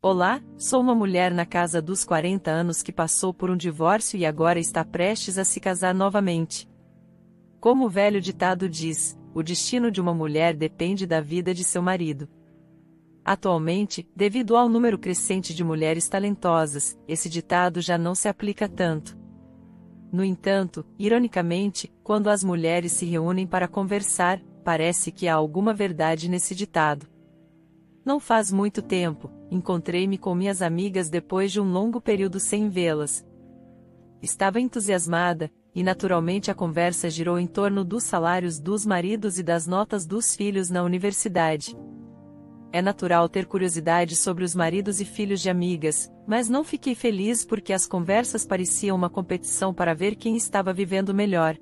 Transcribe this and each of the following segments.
Olá, sou uma mulher na casa dos 40 anos que passou por um divórcio e agora está prestes a se casar novamente. Como o velho ditado diz, o destino de uma mulher depende da vida de seu marido. Atualmente, devido ao número crescente de mulheres talentosas, esse ditado já não se aplica tanto. No entanto, ironicamente, quando as mulheres se reúnem para conversar, parece que há alguma verdade nesse ditado. Não faz muito tempo, encontrei-me com minhas amigas depois de um longo período sem vê-las. Estava entusiasmada, e naturalmente a conversa girou em torno dos salários dos maridos e das notas dos filhos na universidade. É natural ter curiosidade sobre os maridos e filhos de amigas, mas não fiquei feliz porque as conversas pareciam uma competição para ver quem estava vivendo melhor.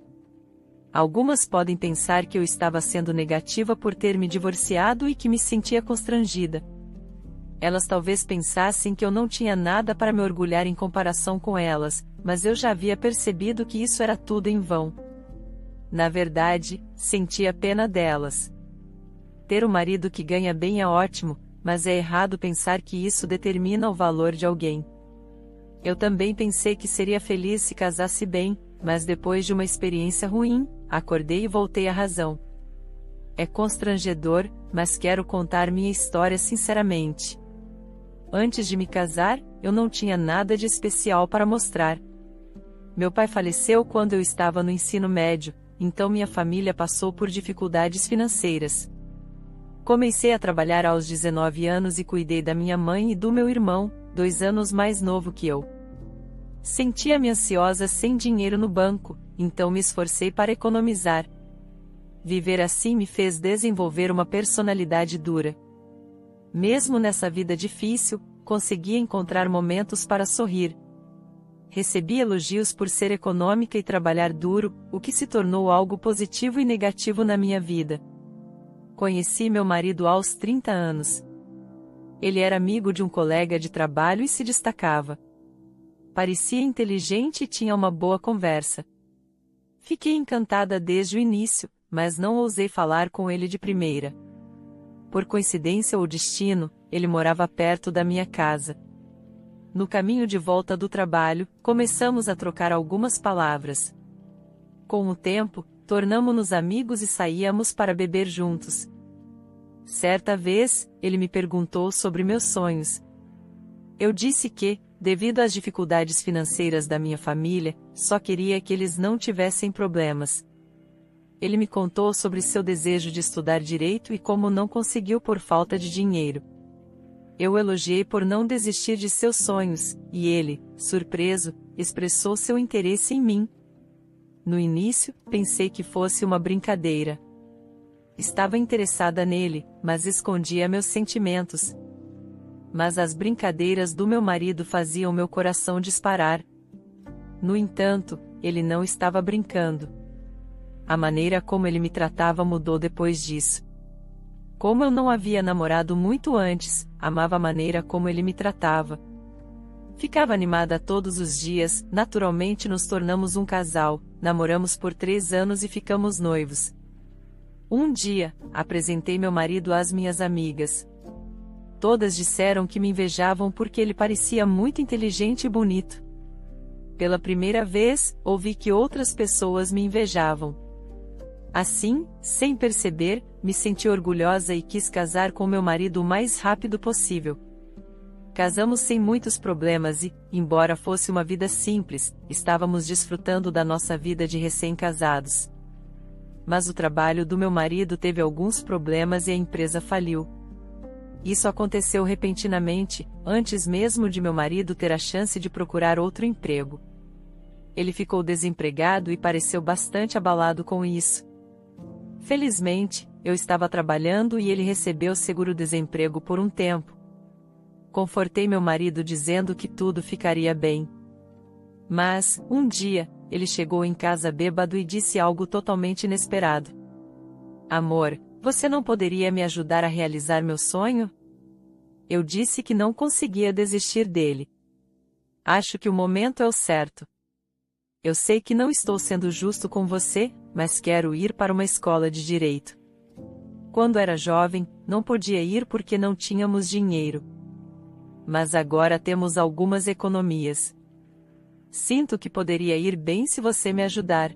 Algumas podem pensar que eu estava sendo negativa por ter me divorciado e que me sentia constrangida. Elas talvez pensassem que eu não tinha nada para me orgulhar em comparação com elas, mas eu já havia percebido que isso era tudo em vão. Na verdade, sentia pena delas. Ter um marido que ganha bem é ótimo, mas é errado pensar que isso determina o valor de alguém. Eu também pensei que seria feliz se casasse bem, mas depois de uma experiência ruim, acordei e voltei à razão. É constrangedor, mas quero contar minha história sinceramente. Antes de me casar, eu não tinha nada de especial para mostrar. Meu pai faleceu quando eu estava no ensino médio, então minha família passou por dificuldades financeiras. Comecei a trabalhar aos 19 anos e cuidei da minha mãe e do meu irmão, 2 anos mais novo que eu. Sentia-me ansiosa sem dinheiro no banco, então me esforcei para economizar. Viver assim me fez desenvolver uma personalidade dura. Mesmo nessa vida difícil, consegui encontrar momentos para sorrir. Recebi elogios por ser econômica e trabalhar duro, o que se tornou algo positivo e negativo na minha vida. Conheci meu marido aos 30 anos. Ele era amigo de um colega de trabalho e se destacava. Parecia inteligente e tinha uma boa conversa. Fiquei encantada desde o início, mas não ousei falar com ele de primeira. Por coincidência ou destino, ele morava perto da minha casa. No caminho de volta do trabalho, começamos a trocar algumas palavras. Com o tempo, tornamo-nos amigos e saíamos para beber juntos. Certa vez, ele me perguntou sobre meus sonhos. Eu disse que, devido às dificuldades financeiras da minha família, só queria que eles não tivessem problemas. Ele me contou sobre seu desejo de estudar direito e como não conseguiu por falta de dinheiro. Eu elogiei por não desistir de seus sonhos, e ele, surpreso, expressou seu interesse em mim. No início, pensei que fosse uma brincadeira. Estava interessada nele, mas escondia meus sentimentos. Mas as brincadeiras do meu marido faziam meu coração disparar. No entanto, ele não estava brincando. A maneira como ele me tratava mudou depois disso. Como eu não havia namorado muito antes, amava a maneira como ele me tratava. Ficava animada todos os dias, naturalmente nos tornamos um casal, namoramos por 3 anos e ficamos noivos. Um dia, apresentei meu marido às minhas amigas. Todas disseram que me invejavam porque ele parecia muito inteligente e bonito. Pela primeira vez, ouvi que outras pessoas me invejavam. Assim, sem perceber, me senti orgulhosa e quis casar com meu marido o mais rápido possível. Casamos sem muitos problemas e, embora fosse uma vida simples, estávamos desfrutando da nossa vida de recém-casados. Mas o trabalho do meu marido teve alguns problemas e a empresa faliu. Isso aconteceu repentinamente, antes mesmo de meu marido ter a chance de procurar outro emprego. Ele ficou desempregado e pareceu bastante abalado com isso. Felizmente, eu estava trabalhando e ele recebeu seguro-desemprego por um tempo. Confortei meu marido dizendo que tudo ficaria bem. Mas, um dia, ele chegou em casa bêbado e disse algo totalmente inesperado. Amor, você não poderia me ajudar a realizar meu sonho? Eu disse que não conseguia desistir dele. Acho que o momento é o certo. Eu sei que não estou sendo justo com você, mas quero ir para uma escola de direito. Quando era jovem, não podia ir porque não tínhamos dinheiro. mas agora temos algumas economias. Sinto que poderia ir bem se você me ajudar.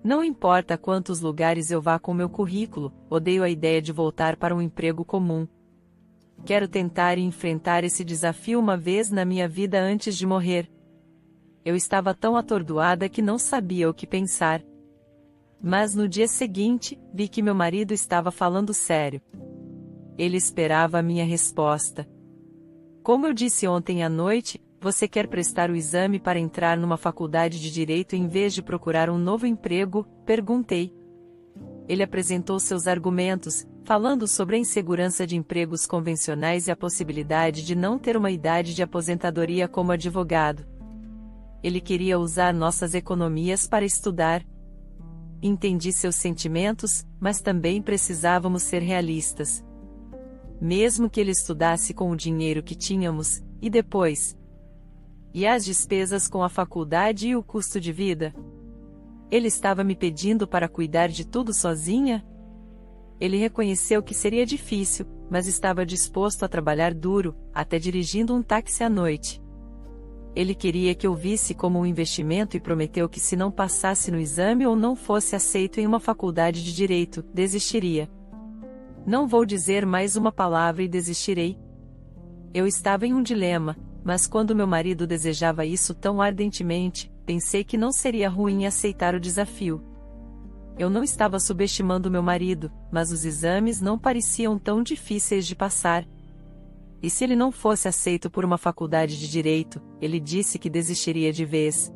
Não importa quantos lugares eu vá com meu currículo, odeio a ideia de voltar para um emprego comum. Quero tentar e enfrentar esse desafio uma vez na minha vida antes de morrer. Eu estava tão atordoada que não sabia o que pensar. Mas no dia seguinte, vi que meu marido estava falando sério. Ele esperava a minha resposta. Como eu disse ontem à noite, você quer prestar o exame para entrar numa faculdade de direito em vez de procurar um novo emprego? Perguntei. Ele apresentou seus argumentos, falando sobre a insegurança de empregos convencionais e a possibilidade de não ter uma idade de aposentadoria como advogado. Ele queria usar nossas economias para estudar. Entendi seus sentimentos, mas também precisávamos ser realistas. Mesmo que ele estudasse com o dinheiro que tínhamos, e depois? E as despesas com a faculdade e o custo de vida? Ele estava me pedindo para cuidar de tudo sozinha? Ele reconheceu que seria difícil, mas estava disposto a trabalhar duro, até dirigindo um táxi à noite. Ele queria que eu visse como um investimento e prometeu que se não passasse no exame ou não fosse aceito em uma faculdade de direito, desistiria. Não vou dizer mais uma palavra e desistirei. Eu estava em um dilema, mas quando meu marido desejava isso tão ardentemente, pensei que não seria ruim aceitar o desafio. Eu não estava subestimando meu marido, mas os exames não pareciam tão difíceis de passar. E se ele não fosse aceito por uma faculdade de direito, ele disse que desistiria de vez.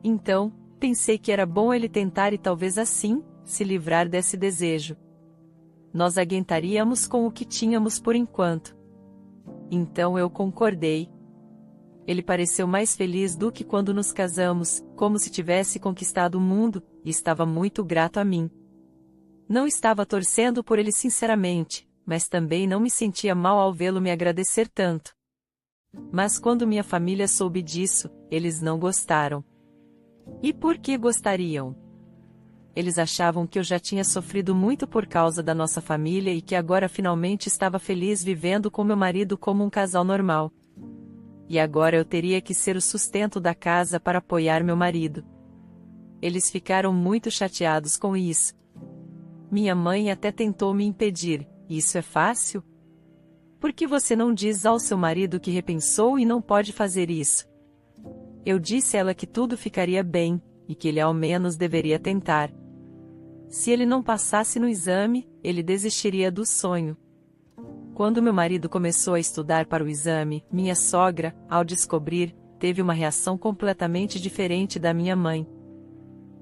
Então, pensei que era bom ele tentar e talvez assim, se livrar desse desejo. Nós aguentaríamos com o que tínhamos por enquanto. Então eu concordei. Ele pareceu mais feliz do que quando nos casamos, como se tivesse conquistado o mundo, e estava muito grato a mim. Não estava torcendo por ele sinceramente, mas também não me sentia mal ao vê-lo me agradecer tanto. Mas quando minha família soube disso, eles não gostaram. E por que gostariam? Eles achavam que eu já tinha sofrido muito por causa da nossa família e que agora finalmente estava feliz vivendo com meu marido como um casal normal. E agora eu teria que ser o sustento da casa para apoiar meu marido. Eles ficaram muito chateados com isso. Minha mãe até tentou me impedir. Isso é fácil? Por que você não diz ao seu marido que repensou e não pode fazer isso? Eu disse a ela que tudo ficaria bem, e que ele ao menos deveria tentar. Se ele não passasse no exame, ele desistiria do sonho. Quando meu marido começou a estudar para o exame, minha sogra, ao descobrir, teve uma reação completamente diferente da minha mãe.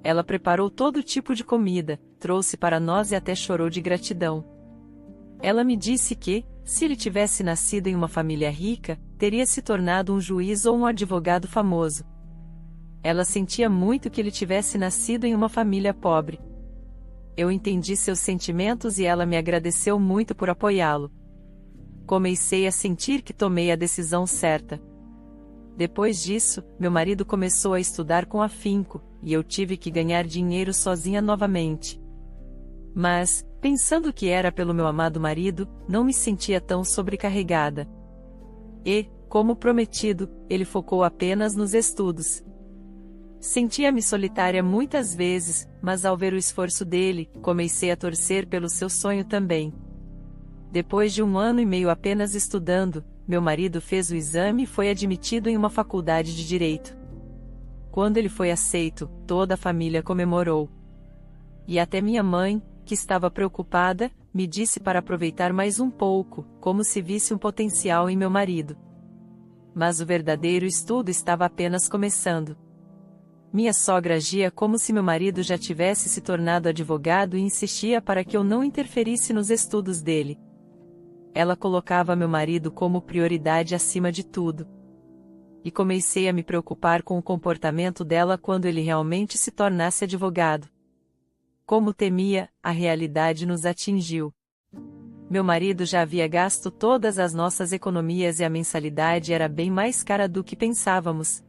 Ela preparou todo tipo de comida, trouxe para nós e até chorou de gratidão. Ela me disse que, se ele tivesse nascido em uma família rica, teria se tornado um juiz ou um advogado famoso. Ela sentia muito que ele tivesse nascido em uma família pobre. Eu entendi seus sentimentos e ela me agradeceu muito por apoiá-lo. Comecei a sentir que tomei a decisão certa. Depois disso, meu marido começou a estudar com afinco, e eu tive que ganhar dinheiro sozinha novamente. Mas, pensando que era pelo meu amado marido, não me sentia tão sobrecarregada. E, como prometido, ele focou apenas nos estudos. Sentia-me solitária muitas vezes, mas ao ver o esforço dele, comecei a torcer pelo seu sonho também. Depois de 1 ano e meio apenas estudando, meu marido fez o exame e foi admitido em uma faculdade de direito. Quando ele foi aceito, toda a família comemorou. E até minha mãe, que estava preocupada, me disse para aproveitar mais um pouco, como se visse um potencial em meu marido. Mas o verdadeiro estudo estava apenas começando. Minha sogra agia como se meu marido já tivesse se tornado advogado e insistia para que eu não interferisse nos estudos dele. Ela colocava meu marido como prioridade acima de tudo. E comecei a me preocupar com o comportamento dela quando ele realmente se tornasse advogado. Como temia, a realidade nos atingiu. Meu marido já havia gasto todas as nossas economias e a mensalidade era bem mais cara do que pensávamos.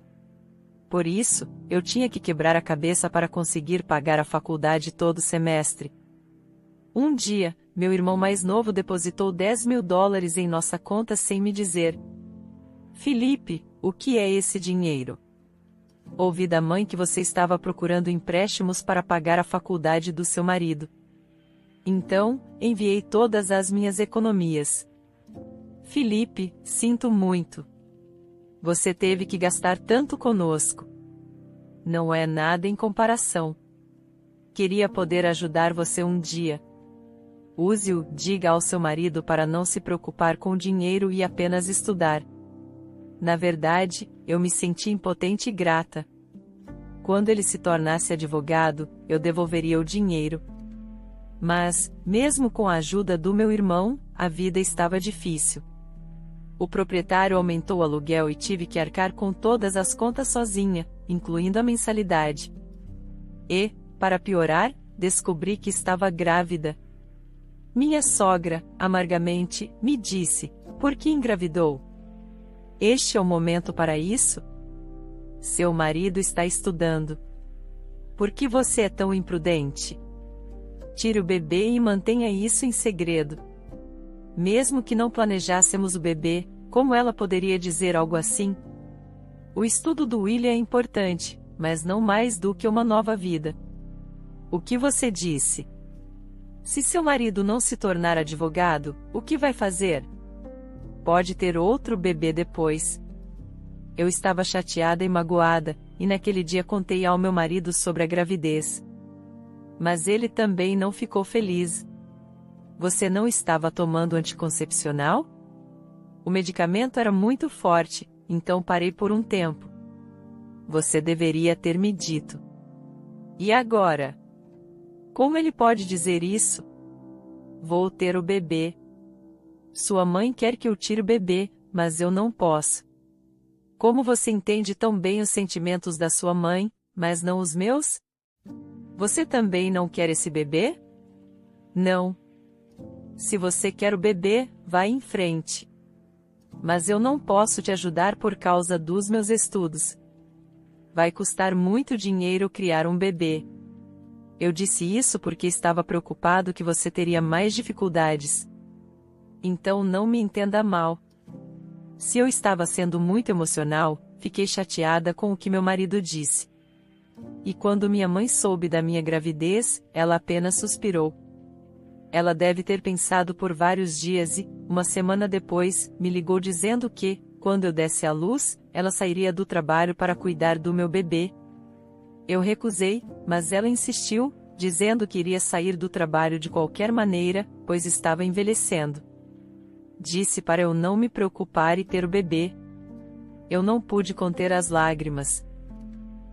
Por isso, eu tinha que quebrar a cabeça para conseguir pagar a faculdade todo semestre. Um dia, meu irmão mais novo depositou $10.000 em nossa conta sem me dizer. Felipe, o que é esse dinheiro? Ouvi da mãe que você estava procurando empréstimos para pagar a faculdade do seu marido. Então, enviei todas as minhas economias. Felipe, sinto muito. Você teve que gastar tanto conosco. Não é nada em comparação. Queria poder ajudar você um dia. Use-o, diga ao seu marido para não se preocupar com dinheiro e apenas estudar. Na verdade, eu me senti impotente e grata. Quando ele se tornasse advogado, eu devolveria o dinheiro. Mas, mesmo com a ajuda do meu irmão, a vida estava difícil. O proprietário aumentou o aluguel e tive que arcar com todas as contas sozinha, incluindo a mensalidade. E, para piorar, descobri que estava grávida. Minha sogra, amargamente, me disse: "Por que engravidou? Este é o momento para isso? Seu marido está estudando. Por que você é tão imprudente? Tire o bebê e mantenha isso em segredo." Mesmo que não planejássemos o bebê, como ela poderia dizer algo assim? O estudo do William é importante, mas não mais do que uma nova vida. O que você disse? Se seu marido não se tornar advogado, o que vai fazer? Pode ter outro bebê depois. Eu estava chateada e magoada, e naquele dia contei ao meu marido sobre a gravidez. Mas ele também não ficou feliz. Você não estava tomando anticoncepcional? O medicamento era muito forte, então parei por um tempo. Você deveria ter me dito. E agora? Como ele pode dizer isso? Vou ter o bebê. Sua mãe quer que eu tire o bebê, mas eu não posso. Como você entende tão bem os sentimentos da sua mãe, mas não os meus? Você também não quer esse bebê? Não. Se você quer o bebê, vá em frente. Mas eu não posso te ajudar por causa dos meus estudos. Vai custar muito dinheiro criar um bebê. Eu disse isso porque estava preocupado que você teria mais dificuldades. Então não me entenda mal. Se eu estava sendo muito emocional, fiquei chateada com o que meu marido disse. E quando minha mãe soube da minha gravidez, ela apenas suspirou. Ela deve ter pensado por vários dias e, uma semana depois, me ligou dizendo que, quando eu desse à luz, ela sairia do trabalho para cuidar do meu bebê. Eu recusei, mas ela insistiu, dizendo que iria sair do trabalho de qualquer maneira, pois estava envelhecendo. Disse para eu não me preocupar e ter o bebê. Eu não pude conter as lágrimas.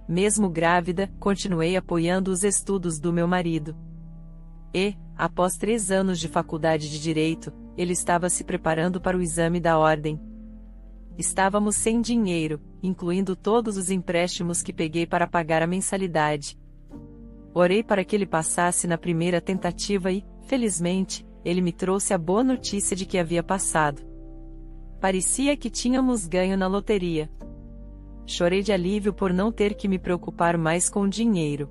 Mesmo grávida, continuei apoiando os estudos do meu marido. E, após 3 anos de faculdade de Direito, ele estava se preparando para o exame da ordem. Estávamos sem dinheiro, incluindo todos os empréstimos que peguei para pagar a mensalidade. Orei para que ele passasse na primeira tentativa e, felizmente, ele me trouxe a boa notícia de que havia passado. Parecia que tínhamos ganho na loteria. Chorei de alívio por não ter que me preocupar mais com o dinheiro.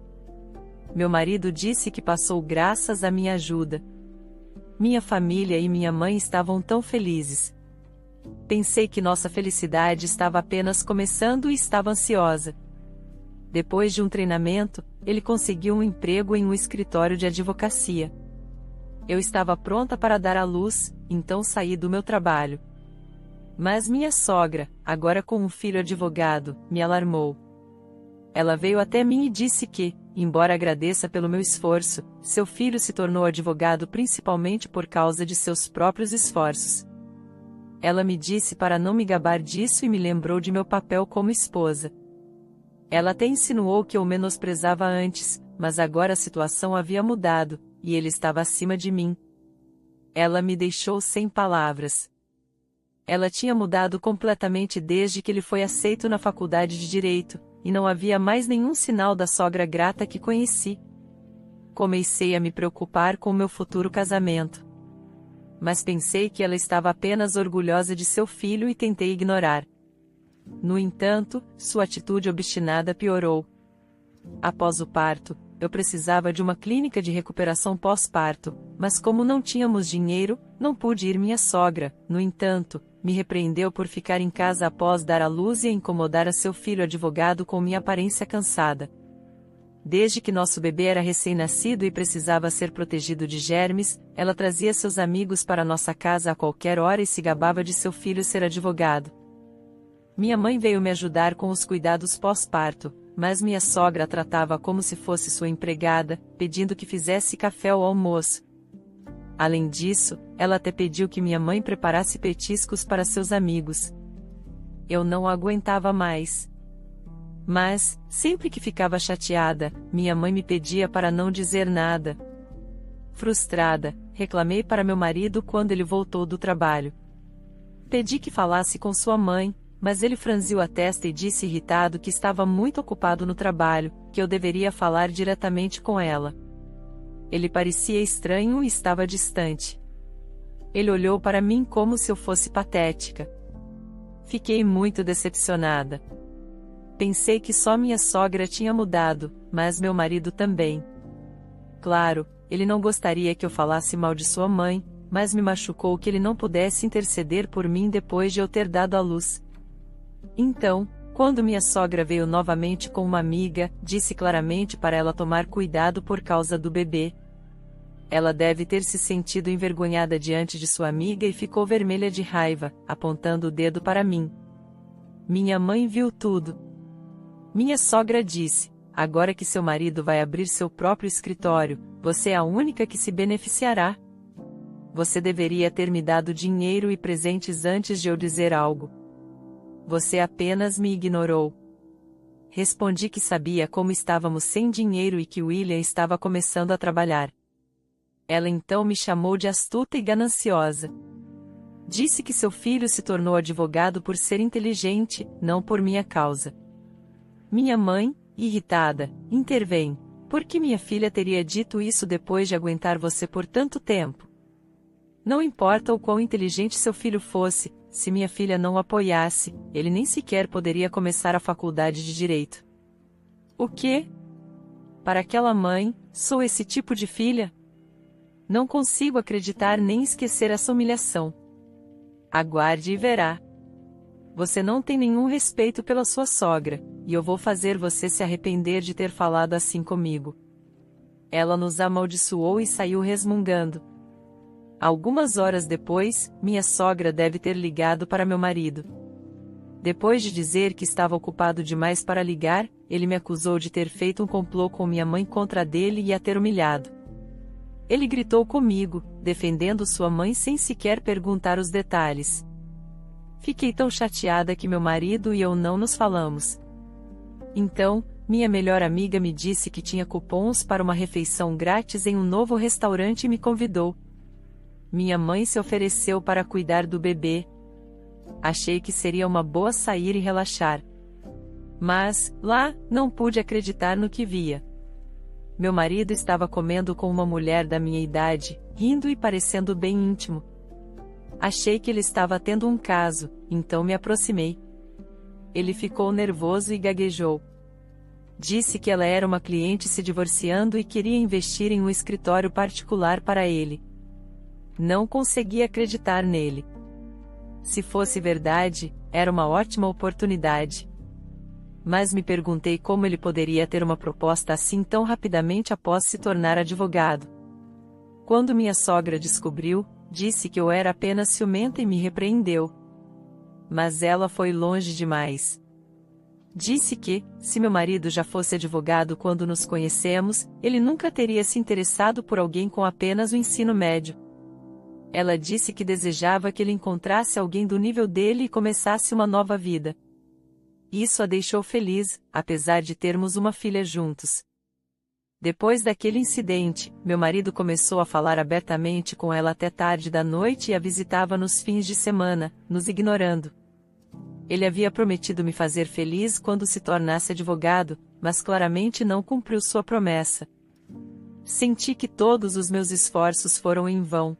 Meu marido disse que passou graças à minha ajuda. Minha família e minha mãe estavam tão felizes. Pensei que nossa felicidade estava apenas começando e estava ansiosa. Depois de um treinamento, ele conseguiu um emprego em um escritório de advocacia. Eu estava pronta para dar à luz, então saí do meu trabalho. Mas minha sogra, agora com um filho advogado, me alarmou. Ela veio até mim e disse que, embora agradeça pelo meu esforço, seu filho se tornou advogado principalmente por causa de seus próprios esforços. Ela me disse para não me gabar disso e me lembrou de meu papel como esposa. Ela até insinuou que eu o menosprezava antes, mas agora a situação havia mudado, e ele estava acima de mim. Ela me deixou sem palavras. Ela tinha mudado completamente desde que ele foi aceito na faculdade de Direito, e não havia mais nenhum sinal da sogra grata que conheci. Comecei a me preocupar com meu futuro casamento. Mas pensei que ela estava apenas orgulhosa de seu filho e tentei ignorar. No entanto, sua atitude obstinada piorou. Após o parto, eu precisava de uma clínica de recuperação pós-parto, mas como não tínhamos dinheiro, não pude ir minha sogra. No entanto, me repreendeu por ficar em casa após dar à luz e incomodar a seu filho advogado com minha aparência cansada. Desde que nosso bebê era recém-nascido e precisava ser protegido de germes, ela trazia seus amigos para nossa casa a qualquer hora e se gabava de seu filho ser advogado. Minha mãe veio me ajudar com os cuidados pós-parto, mas minha sogra a tratava como se fosse sua empregada, pedindo que fizesse café ao almoço. Além disso, ela até pediu que minha mãe preparasse petiscos para seus amigos. Eu não aguentava mais. Mas, sempre que ficava chateada, minha mãe me pedia para não dizer nada. Frustrada, reclamei para meu marido quando ele voltou do trabalho. Pedi que falasse com sua mãe, mas ele franziu a testa e disse irritado que estava muito ocupado no trabalho, que eu deveria falar diretamente com ela. Ele parecia estranho e estava distante. Ele olhou para mim como se eu fosse patética. Fiquei muito decepcionada. Pensei que só minha sogra tinha mudado, mas meu marido também. Claro, ele não gostaria que eu falasse mal de sua mãe, mas me machucou que ele não pudesse interceder por mim depois de eu ter dado à luz. Então, quando minha sogra veio novamente com uma amiga, disse claramente para ela tomar cuidado por causa do bebê. Ela deve ter se sentido envergonhada diante de sua amiga e ficou vermelha de raiva, apontando o dedo para mim. Minha mãe viu tudo. Minha sogra disse: agora que seu marido vai abrir seu próprio escritório, você é a única que se beneficiará. Você deveria ter me dado dinheiro e presentes antes de eu dizer algo. Você apenas me ignorou. Respondi que sabia como estávamos sem dinheiro e que William estava começando a trabalhar. Ela então me chamou de astuta e gananciosa. Disse que seu filho se tornou advogado por ser inteligente, não por minha causa. Minha mãe, irritada, intervém. Por que minha filha teria dito isso depois de aguentar você por tanto tempo? Não importa o quão inteligente seu filho fosse, se minha filha não o apoiasse, ele nem sequer poderia começar a faculdade de direito. O quê? Para aquela mãe, sou esse tipo de filha? Não consigo acreditar nem esquecer essa humilhação. Aguarde e verá. Você não tem nenhum respeito pela sua sogra, e eu vou fazer você se arrepender de ter falado assim comigo. Ela nos amaldiçoou e saiu resmungando. Algumas horas depois, minha sogra deve ter ligado para meu marido. Depois de dizer que estava ocupado demais para ligar, ele me acusou de ter feito um complô com minha mãe contra dele e a ter humilhado. Ele gritou comigo, defendendo sua mãe sem sequer perguntar os detalhes. Fiquei tão chateada que meu marido e eu não nos falamos. Então, minha melhor amiga me disse que tinha cupons para uma refeição grátis em um novo restaurante e me convidou. Minha mãe se ofereceu para cuidar do bebê. Achei que seria uma boa sair e relaxar. Mas, lá, não pude acreditar no que via. Meu marido estava comendo com uma mulher da minha idade, rindo e parecendo bem íntimo. Achei que ele estava tendo um caso, então me aproximei. Ele ficou nervoso e gaguejou. Disse que ela era uma cliente se divorciando e queria investir em um escritório particular para ele. Não consegui acreditar nele. Se fosse verdade, era uma ótima oportunidade. Mas me perguntei como ele poderia ter uma proposta assim tão rapidamente após se tornar advogado. Quando minha sogra descobriu, disse que eu era apenas ciumenta e me repreendeu. Mas ela foi longe demais. Disse que, se meu marido já fosse advogado quando nos conhecemos, ele nunca teria se interessado por alguém com apenas o ensino médio. Ela disse que desejava que ele encontrasse alguém do nível dele e começasse uma nova vida. Isso a deixou feliz, apesar de termos uma filha juntos. Depois daquele incidente, meu marido começou a falar abertamente com ela até tarde da noite e a visitava nos fins de semana, nos ignorando. Ele havia prometido me fazer feliz quando se tornasse advogado, mas claramente não cumpriu sua promessa. Senti que todos os meus esforços foram em vão.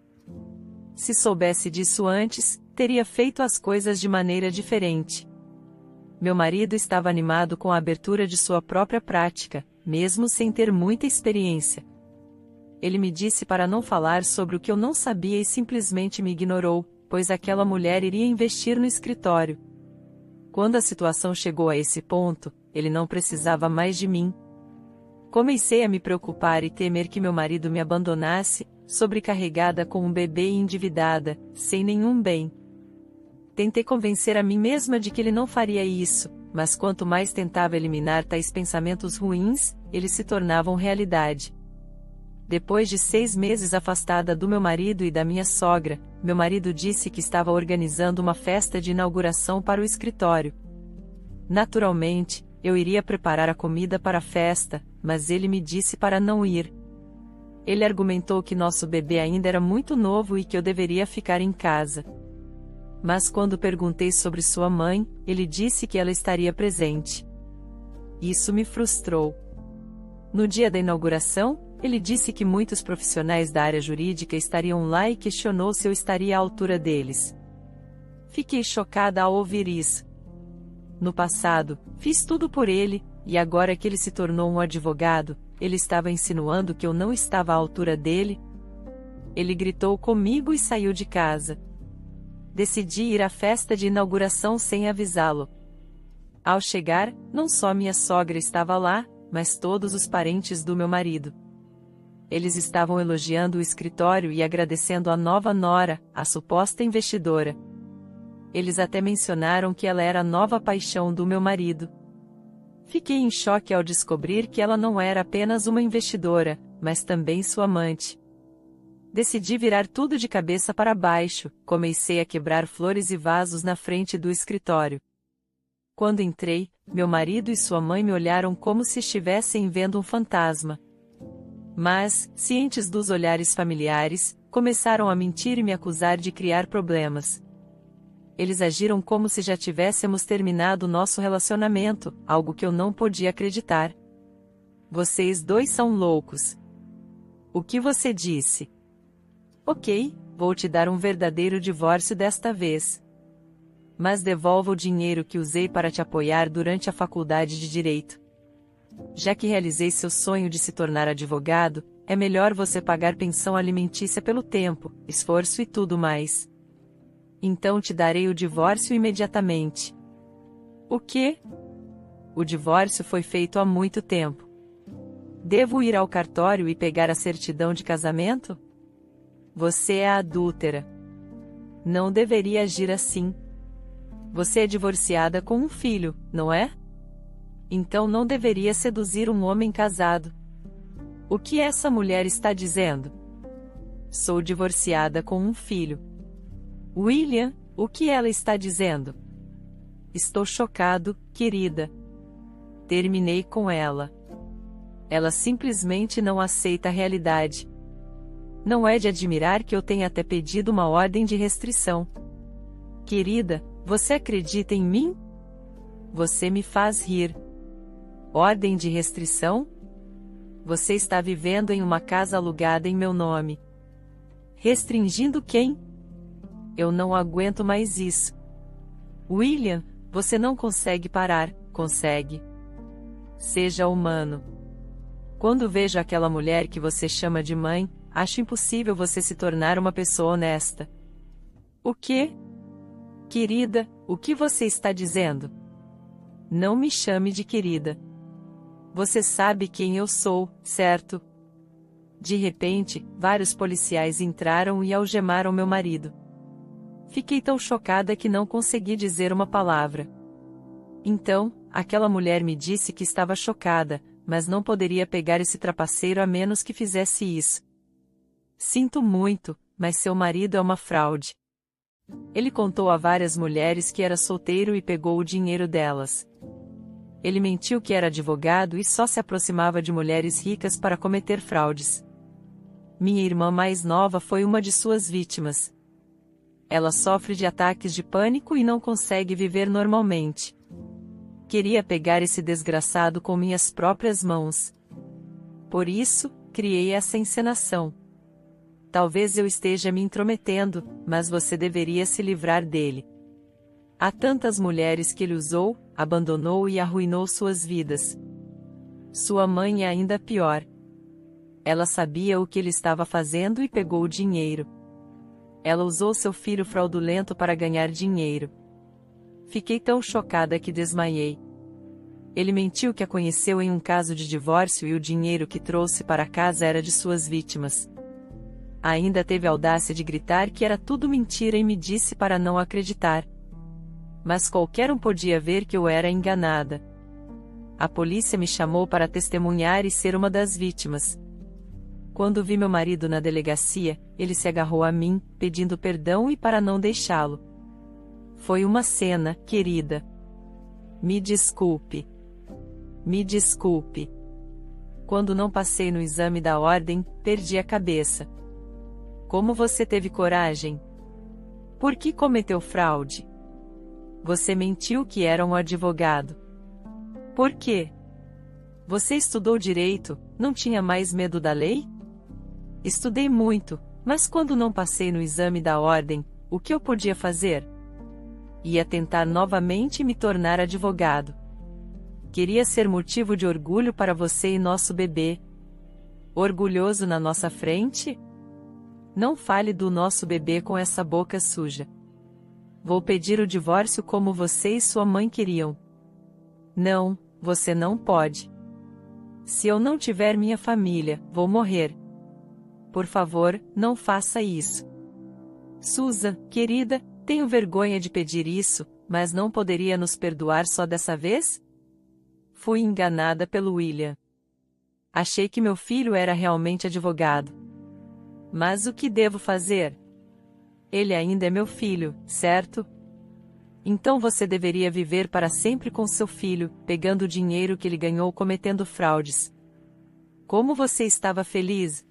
Se soubesse disso antes, teria feito as coisas de maneira diferente. Meu marido estava animado com a abertura de sua própria prática, mesmo sem ter muita experiência. Ele me disse para não falar sobre o que eu não sabia e simplesmente me ignorou, pois aquela mulher iria investir no escritório. Quando a situação chegou a esse ponto, ele não precisava mais de mim. Comecei a me preocupar e temer que meu marido me abandonasse, sobrecarregada com um bebê e endividada, sem nenhum bem. Tentei convencer a mim mesma de que ele não faria isso, mas quanto mais tentava eliminar tais pensamentos ruins, eles se tornavam realidade. Depois de 6 meses afastada do meu marido e da minha sogra, meu marido disse que estava organizando uma festa de inauguração para o escritório. Naturalmente, eu iria preparar a comida para a festa, mas ele me disse para não ir. Ele argumentou que nosso bebê ainda era muito novo e que eu deveria ficar em casa. Mas quando perguntei sobre sua mãe, ele disse que ela estaria presente. Isso me frustrou. No dia da inauguração, ele disse que muitos profissionais da área jurídica estariam lá e questionou se eu estaria à altura deles. Fiquei chocada ao ouvir isso. No passado, fiz tudo por ele, e agora que ele se tornou um advogado, ele estava insinuando que eu não estava à altura dele? Ele gritou comigo e saiu de casa. Decidi ir à festa de inauguração sem avisá-lo. Ao chegar, não só minha sogra estava lá, mas todos os parentes do meu marido. Eles estavam elogiando o escritório e agradecendo a nova nora, a suposta investidora. Eles até mencionaram que ela era a nova paixão do meu marido. Fiquei em choque ao descobrir que ela não era apenas uma investidora, mas também sua amante. Decidi virar tudo de cabeça para baixo, comecei a quebrar flores e vasos na frente do escritório. Quando entrei, meu marido e sua mãe me olharam como se estivessem vendo um fantasma. Mas, cientes dos olhares familiares, começaram a mentir e me acusar de criar problemas. Eles agiram como se já tivéssemos terminado nosso relacionamento, algo que eu não podia acreditar. Vocês dois são loucos. O que você disse? Ok, vou te dar um verdadeiro divórcio desta vez. Mas devolva o dinheiro que usei para te apoiar durante a faculdade de Direito. Já que realizei seu sonho de se tornar advogado, é melhor você pagar pensão alimentícia pelo tempo, esforço e tudo mais. Então te darei o divórcio imediatamente. O quê? O divórcio foi feito há muito tempo. Devo ir ao cartório e pegar a certidão de casamento? Você é adúltera. Não deveria agir assim. Você é divorciada com um filho, não é? Então não deveria seduzir um homem casado. O que essa mulher está dizendo? Sou divorciada com um filho. William, o que ela está dizendo? Estou chocado, querida. Terminei com ela. Ela simplesmente não aceita a realidade. Não é de admirar que eu tenha até pedido uma ordem de restrição. Querida, você acredita em mim? Você me faz rir. Ordem de restrição? Você está vivendo em uma casa alugada em meu nome. Restringindo quem? Eu não aguento mais isso. William, você não consegue parar, consegue? Seja humano. Quando vejo aquela mulher que você chama de mãe, acho impossível você se tornar uma pessoa honesta. O quê? Querida, o que você está dizendo? Não me chame de querida. Você sabe quem eu sou, certo? De repente, vários policiais entraram e algemaram meu marido. Fiquei tão chocada que não consegui dizer uma palavra. Então, aquela mulher me disse que estava chocada, mas não poderia pegar esse trapaceiro a menos que fizesse isso. Sinto muito, mas seu marido é uma fraude. Ele contou a várias mulheres que era solteiro e pegou o dinheiro delas. Ele mentiu que era advogado e só se aproximava de mulheres ricas para cometer fraudes. Minha irmã mais nova foi uma de suas vítimas. Ela sofre de ataques de pânico e não consegue viver normalmente. Queria pegar esse desgraçado com minhas próprias mãos. Por isso, criei essa encenação. Talvez eu esteja me intrometendo, mas você deveria se livrar dele. Há tantas mulheres que ele usou, abandonou e arruinou suas vidas. Sua mãe é ainda pior. Ela sabia o que ele estava fazendo e pegou o dinheiro. Ela usou seu filho fraudulento para ganhar dinheiro. Fiquei tão chocada que desmaiei. Ele mentiu que a conheceu em um caso de divórcio e o dinheiro que trouxe para casa era de suas vítimas. Ainda teve a audácia de gritar que era tudo mentira e me disse para não acreditar. Mas qualquer um podia ver que eu era enganada. A polícia me chamou para testemunhar e ser uma das vítimas. Quando vi meu marido na delegacia, ele se agarrou a mim, pedindo perdão e para não deixá-lo. Foi uma cena, querida. Me desculpe. Me desculpe. Quando não passei no exame da ordem, perdi a cabeça. Como você teve coragem? Por que cometeu fraude? Você mentiu que era um advogado. Por quê? Você estudou direito, não tinha mais medo da lei? Estudei muito, mas quando não passei no exame da ordem, o que eu podia fazer? Ia tentar novamente me tornar advogado. Queria ser motivo de orgulho para você e nosso bebê. Orgulhoso na nossa frente? Não fale do nosso bebê com essa boca suja. Vou pedir o divórcio como você e sua mãe queriam. Não, você não pode. Se eu não tiver minha família, vou morrer. Por favor, não faça isso. Susan, querida, tenho vergonha de pedir isso, mas não poderia nos perdoar só dessa vez? Fui enganada pelo William. Achei que meu filho era realmente advogado. Mas o que devo fazer? Ele ainda é meu filho, certo? Então você deveria viver para sempre com seu filho, pegando o dinheiro que ele ganhou cometendo fraudes. Como você estava feliz?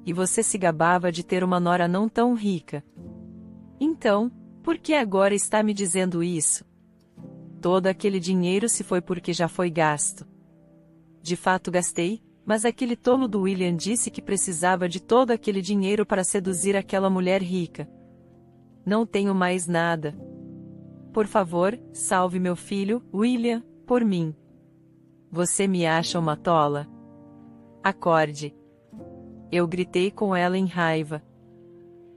E você se gabava de ter uma nora não tão rica. Então, por que agora está me dizendo isso? Todo aquele dinheiro se foi porque já foi gasto. De fato gastei, mas aquele tolo do William disse que precisava de todo aquele dinheiro para seduzir aquela mulher rica. Não tenho mais nada. Por favor, salve meu filho, William, por mim. Você me acha uma tola? Acorde. Eu gritei com ela em raiva.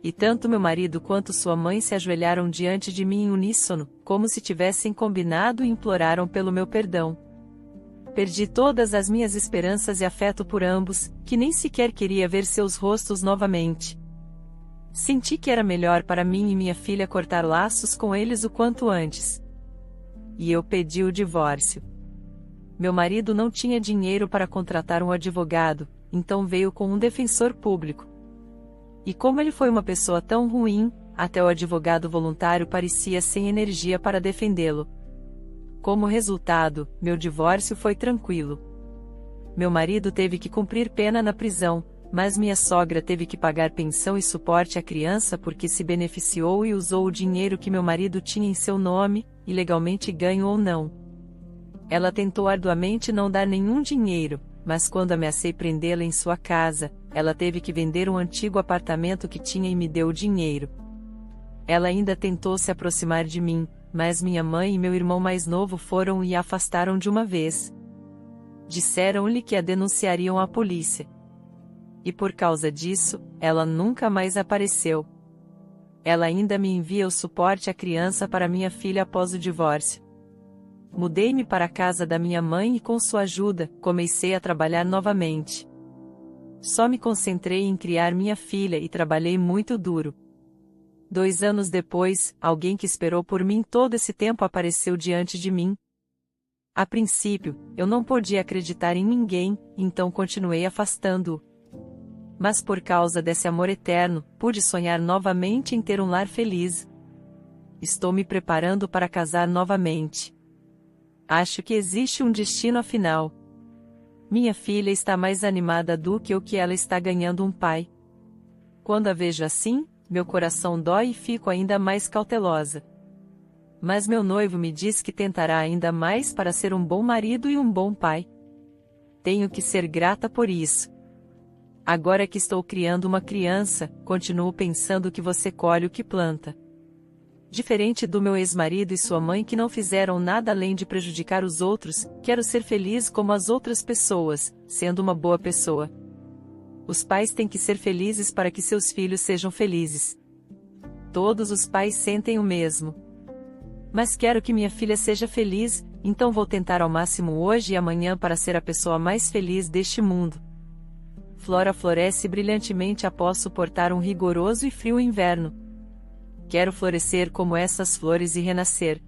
E tanto meu marido quanto sua mãe se ajoelharam diante de mim em uníssono, como se tivessem combinado e imploraram pelo meu perdão. Perdi todas as minhas esperanças e afeto por ambos, que nem sequer queria ver seus rostos novamente. Senti que era melhor para mim e minha filha cortar laços com eles o quanto antes. E eu pedi o divórcio. Meu marido não tinha dinheiro para contratar um advogado, então veio com um defensor público. E como ele foi uma pessoa tão ruim, até o advogado voluntário parecia sem energia para defendê-lo. Como resultado, meu divórcio foi tranquilo. Meu marido teve que cumprir pena na prisão, mas minha sogra teve que pagar pensão e suporte à criança porque se beneficiou e usou o dinheiro que meu marido tinha em seu nome, ilegalmente ganho ou não. Ela tentou arduamente não dar nenhum dinheiro, mas quando ameacei prendê-la em sua casa, ela teve que vender um antigo apartamento que tinha e me deu o dinheiro. Ela ainda tentou se aproximar de mim, mas minha mãe e meu irmão mais novo foram e a afastaram de uma vez. Disseram-lhe que a denunciariam à polícia. E por causa disso, ela nunca mais apareceu. Ela ainda me envia o suporte à criança para minha filha após o divórcio. Mudei-me para a casa da minha mãe e com sua ajuda, comecei a trabalhar novamente. Só me concentrei em criar minha filha e trabalhei muito duro. 2 anos depois, alguém que esperou por mim todo esse tempo apareceu diante de mim. A princípio, eu não podia acreditar em ninguém, então continuei afastando-o. Mas por causa desse amor eterno, pude sonhar novamente em ter um lar feliz. Estou me preparando para casar novamente. Acho que existe um destino afinal. Minha filha está mais animada do que o que ela está ganhando um pai. Quando a vejo assim, meu coração dói e fico ainda mais cautelosa. Mas meu noivo me diz que tentará ainda mais para ser um bom marido e um bom pai. Tenho que ser grata por isso. Agora que estou criando uma criança, continuo pensando que você colhe o que planta. Diferente do meu ex-marido e sua mãe que não fizeram nada além de prejudicar os outros, quero ser feliz como as outras pessoas, sendo uma boa pessoa. Os pais têm que ser felizes para que seus filhos sejam felizes. todos os pais sentem o mesmo. Mas quero que minha filha seja feliz, então vou tentar ao máximo hoje e amanhã para ser a pessoa mais feliz deste mundo. Flora floresce brilhantemente após suportar um rigoroso e frio inverno. Quero florescer como essas flores e renascer.